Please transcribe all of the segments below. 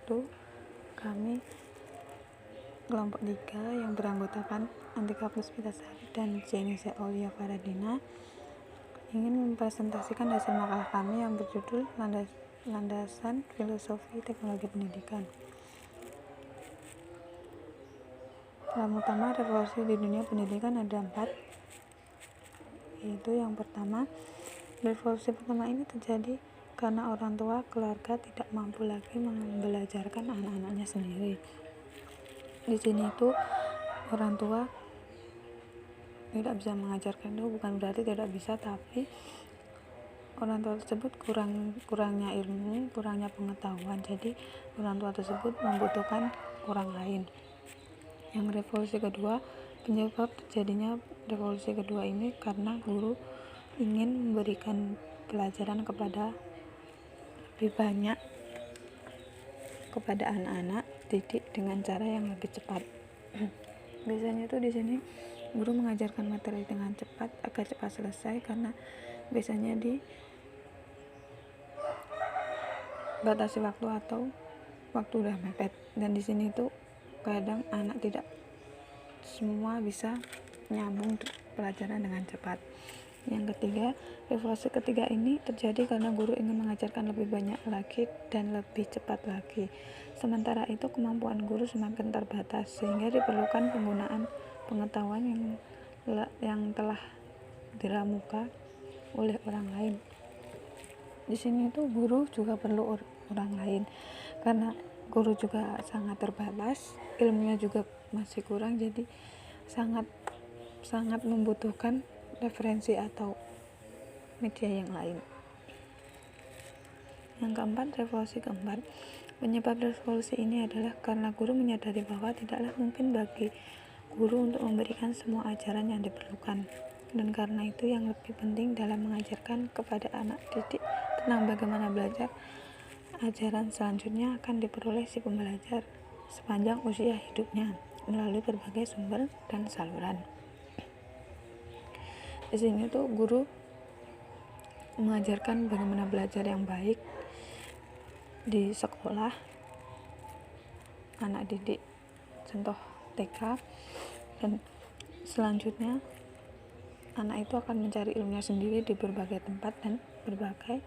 waktu kami kelompok 3 yang beranggotakan Antika Puspitasari dan Jenisa Aulia Faradina ingin mempresentasikan hasil makalah kami yang berjudul Landasan Filosofi Teknologi Pendidikan. Utama revolusi di dunia pendidikan ada 4, yaitu yang pertama, revolusi pertama ini terjadi karena orang tua keluarga tidak mampu lagi membelajarkan anak-anaknya sendiri. Di sini tuh orang tua tidak bisa mengajarkan, itu bukan berarti tidak bisa, tapi orang tua tersebut kurangnya ilmu, kurangnya pengetahuan. Jadi orang tua tersebut membutuhkan orang lain. Yang revolusi kedua, penyebab terjadinya revolusi kedua ini karena guru ingin memberikan pelajaran kepada lebih banyak kepada anak-anak didik dengan cara yang lebih cepat. Biasanya tuh di sini guru mengajarkan materi dengan cepat agar cepat selesai, karena biasanya di batasi waktu atau waktu udah mepet, dan di sini tuh kadang anak tidak semua bisa nyambung pelajaran dengan cepat. Yang ketiga, revolusi ketiga ini terjadi karena guru ingin mengajarkan lebih banyak lagi dan lebih cepat lagi. Sementara itu kemampuan guru semakin terbatas, sehingga diperlukan penggunaan pengetahuan yang telah diramukan oleh orang lain. Di sini tuh guru juga perlu orang lain, karena guru juga sangat terbatas, ilmunya juga masih kurang, jadi sangat membutuhkan referensi atau media yang lain. Yang keempat, revolusi keempat. Penyebab revolusi ini adalah karena guru menyadari bahwa tidaklah mungkin bagi guru untuk memberikan semua ajaran yang diperlukan, dan karena itu yang lebih penting dalam mengajarkan kepada anak didik tentang bagaimana belajar, ajaran selanjutnya akan diperoleh si pembelajar sepanjang usia hidupnya melalui berbagai sumber dan saluran. Di sini tuh guru mengajarkan bagaimana belajar yang baik di sekolah, anak didik contoh TK, dan selanjutnya anak itu akan mencari ilmunya sendiri di berbagai tempat dan berbagai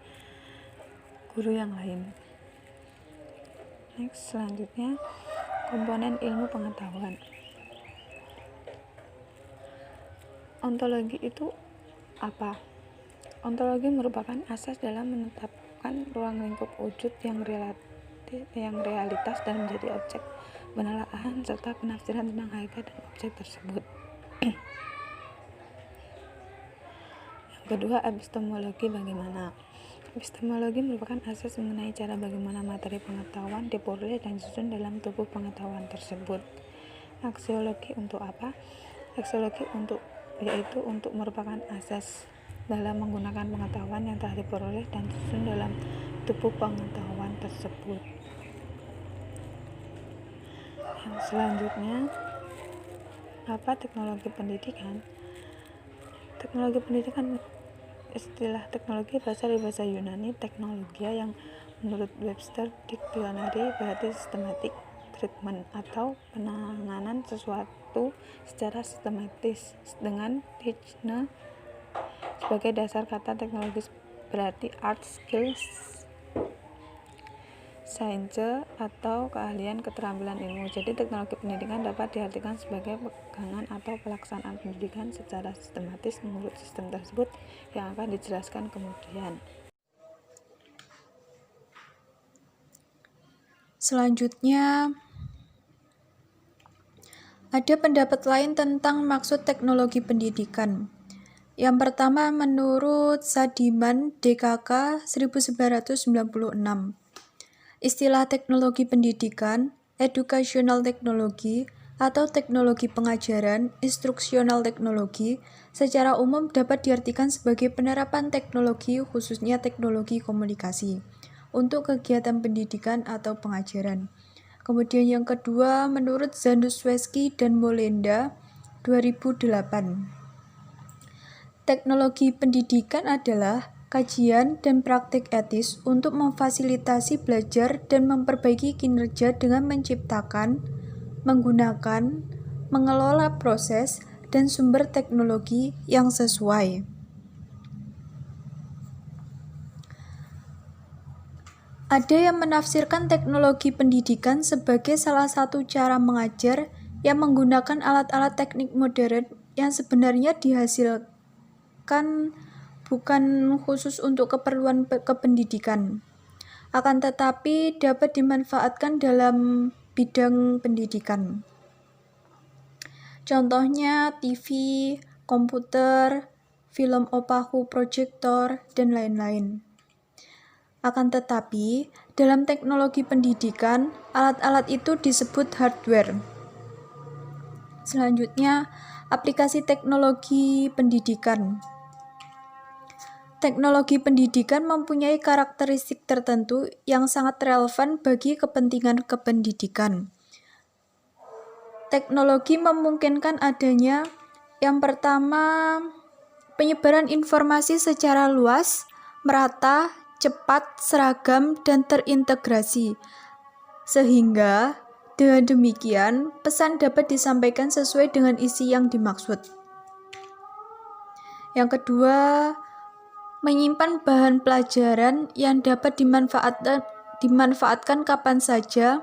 guru yang lain. Next, selanjutnya komponen ilmu pengetahuan. Ontologi itu apa? Ontologi merupakan asas dalam menetapkan ruang lingkup wujud yang realitas dan menjadi objek penelaahan serta penafsiran tentang hakikat dan objek tersebut. Yang kedua, epistemologi bagaimana? Epistemologi merupakan asas mengenai cara bagaimana materi pengetahuan diperoleh dan disusun dalam tubuh pengetahuan tersebut. Aksiologi untuk apa? Aksiologi yaitu untuk merupakan asas dalam menggunakan pengetahuan yang telah diperoleh dan disusun dalam tubuh pengetahuan tersebut. Yang selanjutnya, apa teknologi pendidikan? Teknologi pendidikan, istilah teknologi berasal dari bahasa Yunani teknologia, yang menurut Webster Dictionary berarti systematic treatment atau penanganan sesuatu secara sistematis, dengan techne sebagai dasar kata. Teknologis berarti art, skills, science atau keahlian, keterampilan ilmu. Jadi teknologi pendidikan dapat diartikan sebagai pegangan atau pelaksanaan pendidikan secara sistematis menurut sistem tersebut yang akan dijelaskan kemudian. Selanjutnya, ada pendapat lain tentang maksud teknologi pendidikan. Yang pertama, menurut Sadiman DKK 1996, istilah teknologi pendidikan, educational technology, atau teknologi pengajaran, instructional technology, secara umum dapat diartikan sebagai penerapan teknologi, khususnya teknologi komunikasi, untuk kegiatan pendidikan atau pengajaran. Kemudian yang kedua, menurut Zanuszewski dan Molenda 2008, teknologi pendidikan adalah kajian, dan praktik etis untuk memfasilitasi belajar dan memperbaiki kinerja dengan menciptakan, menggunakan, mengelola proses, dan sumber teknologi yang sesuai. Ada yang menafsirkan teknologi pendidikan sebagai salah satu cara mengajar yang menggunakan alat-alat teknik modern yang sebenarnya dihasilkan bukan khusus untuk keperluan kependidikan, akan tetapi dapat dimanfaatkan dalam bidang pendidikan. Contohnya TV, komputer, film opaku, proyektor, dan lain-lain. Akan tetapi, dalam teknologi pendidikan, alat-alat itu disebut hardware. Selanjutnya, aplikasi teknologi pendidikan. Teknologi pendidikan mempunyai karakteristik tertentu yang sangat relevan bagi kepentingan kependidikan. Teknologi memungkinkan adanya, yang pertama, penyebaran informasi secara luas, merata, cepat, seragam, dan terintegrasi, sehingga dengan demikian pesan dapat disampaikan sesuai dengan isi yang dimaksud. Yang kedua, menyimpan bahan pelajaran yang dapat dimanfaatkan kapan saja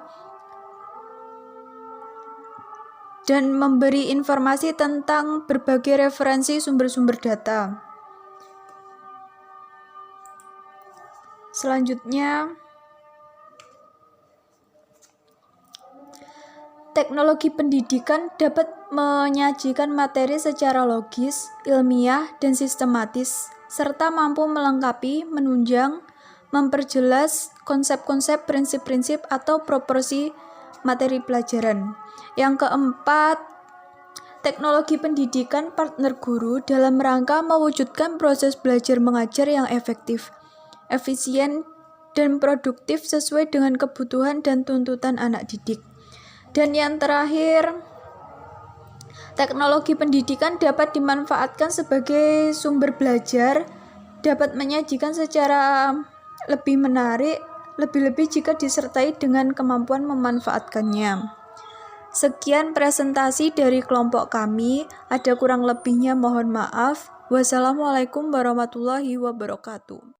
dan memberi informasi tentang berbagai referensi sumber-sumber data. Selanjutnya, teknologi pendidikan dapat menyajikan materi secara logis, ilmiah, dan sistematis, serta mampu melengkapi, menunjang, memperjelas konsep-konsep, prinsip-prinsip, atau proporsi materi pelajaran. Yang keempat, teknologi pendidikan partner guru dalam rangka mewujudkan proses belajar mengajar yang efektif, efisien, dan produktif sesuai dengan kebutuhan dan tuntutan anak didik. Dan yang terakhir, teknologi pendidikan dapat dimanfaatkan sebagai sumber belajar, dapat menyajikan secara lebih menarik, lebih-lebih jika disertai dengan kemampuan memanfaatkannya. Sekian presentasi dari kelompok kami, ada kurang lebihnya mohon maaf. Wassalamualaikum warahmatullahi wabarakatuh.